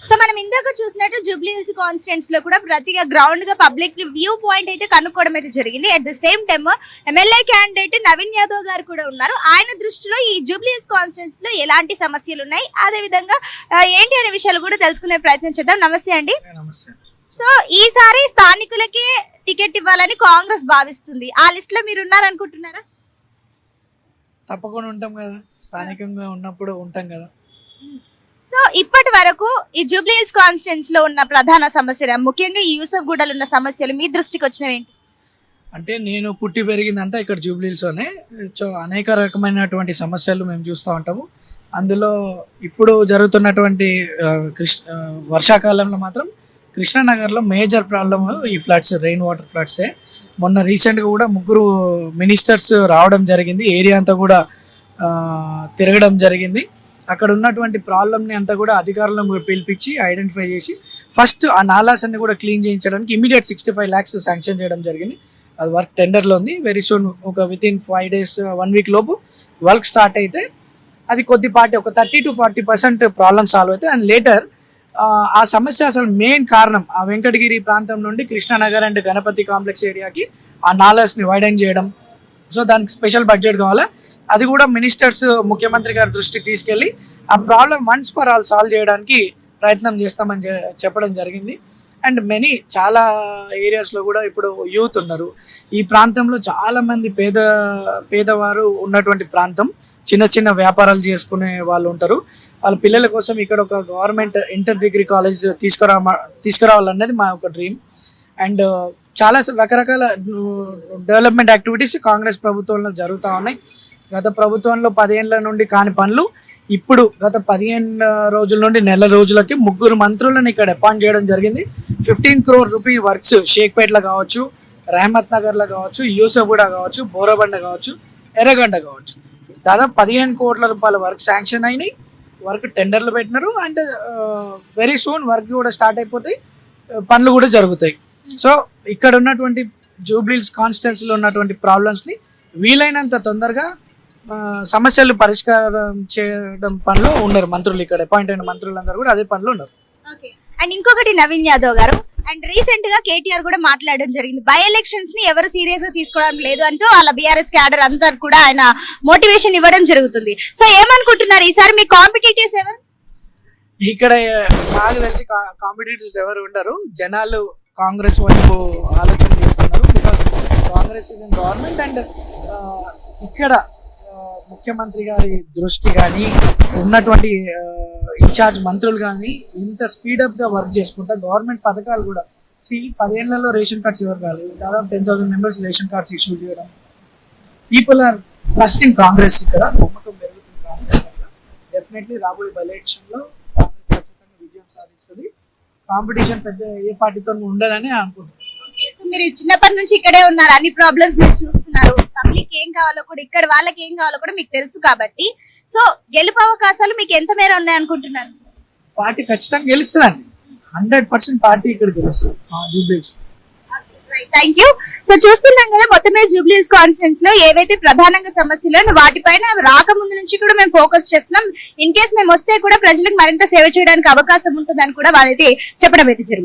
So మనం ఇందాక చూసినట్టు జూబ్లీ హిల్స్ కాన్స్టిట్యూన్స్ లో కూడా ప్రతిగా గ్రౌండ్ గా పబ్లిక్ వ్యూ పాయింట్ అయితే కనుక్కోవడం అయితే జరిగింది. At the same time MLA candidate Naveen Yadav గారు కూడా ఉన్నారు. ఆయన దృష్టిలో ఈ జూబ్లీ హిల్స్ కాన్స్టిట్యూన్స్ లో ఎలాంటి సమస్యలు ఉన్నాయి, అదే విధంగా ఏంటి అనే విషయాలు కూడా తెలుసుకునే ప్రయత్నం చేద్దాం. నమస్తే అండి. సో ఈసారి స్థానికులకే టికెట్ ఇవ్వాలని కాంగ్రెస్ భావిస్తుంది. ఆ లిస్ట్ లో మీరు ఉన్నారనుకుంటున్నారా? తప్పకుండా ఉంటాం కదా, స్థానికంగా ఉన్నప్పుడు ఉంటాం కదా. సో ఇప్పటి వరకు ఈ జూబ్లీ హిల్స్ కాన్స్టిట్యూన్స్ లో ఉన్న ప్రధాన సమస్యలు, ముఖ్యంగా ఈ యూసఫ్ గూడలో ఉన్న సమస్యలు మీ దృష్టికి వచ్చినవి ఏంటి? అంటే నేను పుట్టి పెరిగిందంతా ఇక్కడ జూబ్లీ హిల్స్లోనే. సో అనేక రకమైనటువంటి సమస్యలు మేము చూస్తూ ఉంటాము. అందులో ఇప్పుడు జరుగుతున్నటువంటి వర్షాకాలంలో మాత్రం కృష్ణానగర్లో మేజర్ ప్రాబ్లమ్ ఈ ఫ్లడ్స్, రెయిన్ వాటర్ ఫ్లడ్సే. మొన్న రీసెంట్గా కూడా 3 మినిస్టర్స్ రావడం జరిగింది, ఏరియా అంతా కూడా తిరగడం జరిగింది. అక్కడ ఉన్నటువంటి ప్రాబ్లమ్ని అంతా కూడా అధికారులను పిలిపించి ఐడెంటిఫై చేసి ఫస్ట్ ఆ నాలాస్ అన్ని కూడా క్లీన్ చేయించడానికి ఇమీడియట్ 65 lakhs శాంక్షన్ చేయడం జరిగింది. అది వర్క్ టెండర్లో ఉంది. వెరీ సూన్ ఒక వితిన్ 5 days 1 week లోపు వర్క్ స్టార్ట్ అయితే అది కొద్దిపాటి ఒక 30 to 40% ప్రాబ్లమ్ సాల్వ్ అవుతాయి. అండ్ లేటర్ ఆ సమస్య అసలు మెయిన్ కారణం ఆ వెంకటగిరి ప్రాంతం నుండి కృష్ణానగర్ అండ్ గణపతి కాంప్లెక్స్ ఏరియాకి ఆ నాలాస్ని వైడెన్ చేయడం. సో దానికి స్పెషల్ బడ్జెట్ కావాలా. అది కూడా మినిస్టర్స్ ముఖ్యమంత్రి గారి దృష్టికి తీసుకెళ్ళి ఆ problem once for all solve చేయడానికి ప్రయత్నం చేస్తామని చెప్పడం జరిగింది. అండ్ చాలా ఏరియాస్లో కూడా ఇప్పుడు యూత్ ఉన్నారు. ఈ ప్రాంతంలో చాలామంది పేదవారు ఉన్నటువంటి ప్రాంతం. చిన్న చిన్న వ్యాపారాలు చేసుకునే వాళ్ళు ఉంటారు. వాళ్ళ పిల్లల కోసం ఇక్కడ ఒక గవర్నమెంట్ ఇంటర్ డిగ్రీ కాలేజ్ తీసుకురావాలన్నది మా ఒక డ్రీమ్. అండ్ చాలా రకరకాల డెవలప్మెంట్ యాక్టివిటీస్ కాంగ్రెస్ ప్రభుత్వంలో జరుగుతూ ఉన్నాయి. గత ప్రభుత్వంలో 10 ఏళ్ల నుండి కాని పనులు ఇప్పుడు గత 15 రోజుల నుండి నెల రోజులకి 3 మంత్రులను ఇక్కడ అపాయింట్ చేయడం జరిగింది. 15 crore రూపీ వర్క్స్ షేక్పేట్లో కావచ్చు, రహమత్ నగర్లో కావచ్చు, యూసఫ్గూడ కావచ్చు, బోరబండ కావచ్చు, ఎర్రగండ కావచ్చు, దాదాపు 15 కోట్ల రూపాయల వర్క్ శాంక్షన్ అయినాయి. వర్క్ టెండర్లు పెట్టినారు. అండ్ వెరీ సూన్ వర్క్ కూడా స్టార్ట్ అయిపోతాయి, పనులు కూడా జరుగుతాయి. సో ఇక్కడ ఉన్నటువంటి జూబ్లీ హిల్స్ కాన్స్టిట్యున్సీలో ఉన్నటువంటి ప్రాబ్లమ్స్ని వీలైనంత తొందరగా సమస్యలు పరిష్కారం చేయడం పనిలో ఉన్నారు మంత్రులు. ఇక్కడ అపాయింట్ అయిన మంత్రులందరూ కూడా అదే పనిలో ఉన్నారు. అండ్ ఇంకొకటి నవీన్ యాదవ్ గారు అండ్ రీసెంట్ గా కేటీఆర్ కూడా మాట్లాడడం జరిగింది. బై ఎలక్షన్స్ ని ఎవరు సీరియస్ గా తీసుకోవడం లేదు అంటూ వాళ్ళ బీఆర్ఎస్ క్యాడర్ అందరు కూడా ఆయన మోటివేషన్ ఇవ్వడం జరుగుతుంది. సో ఏమనుకుంటున్నారు ఈసారి మీ కాంపిటీటర్స్ ఎవరు? ఇక్కడ నాకు తెలిసి కాంపిటీటర్స్ ఎవరు ఉండరు. జనాలు కాంగ్రెస్ వైపు ఆలోచన చేస్తున్నారు. Because Congress is in government. And ఇక్కడ ముఖ్యమంత్రి గారి దృష్టి కానీ ఉన్నటువంటి ఇన్ఛార్జ్ మంత్రులు కానీ ఇంత స్పీడప్ గా వర్క్ చేసుకుంటా గవర్నమెంట్ పథకాలు కూడా 10 ఏళ్లలో రేషన్ కార్డ్స్ ఎవరు కాలేదు. దాదాపు 10,000 members రేషన్ కార్డ్స్ ఇష్యూ చేయడం. People are trusting Congress. ఇక్కడ నమ్మకం పెరుగుతుంది కాంగ్రెస్ వల్ల. డెఫినెట్లీ రాబోయే ఎలక్షన్ లో కాంగ్రెస్ ఖచ్చితంగా విజయం సాధిస్తుంది. కాంపిటీషన్ పెద్ద ఏ పార్టీతో ఉండదని అనుకుంటున్నాను. మీరు చిన్నప్పటి నుంచి ఇక్కడే ఉన్నారు, అన్ని ప్రాబ్లమ్స్ మీరు చూస్తున్నారు. పబ్లిక్ ఏం కావాలో కూడా, ఇక్కడ వాళ్ళకి ఏం కావాలో కూడా మీకు తెలుసు కాబట్టి సో గెలుపు అవకాశాలు మీకు ఎంత మేర ఉన్నాయి అనుకుంటున్నారు? పార్టీ ఖచ్చితంగా గెలుస్తుందండి. 100% పార్టీ ఇక్కడ గెలుస్తుంది. Thank you. సో చూస్తున్నాం కదా మొత్తం మీద జూబ్లీ హిల్స్ కాన్స్టిట్యూన్స్ లో ఏవైతే ప్రధానంగా సమస్యలు వాటిపైన రాకముందు నుంచి కూడా మేము ఫోకస్ చేస్తున్నాం. ఇన్ కేస్ మేము వస్తే కూడా ప్రజలకు మరింత సేవ చేయడానికి అవకాశం ఉంటుందని కూడా వాళ్ళైతే చెప్పడం అయితే జరుగుతుంది.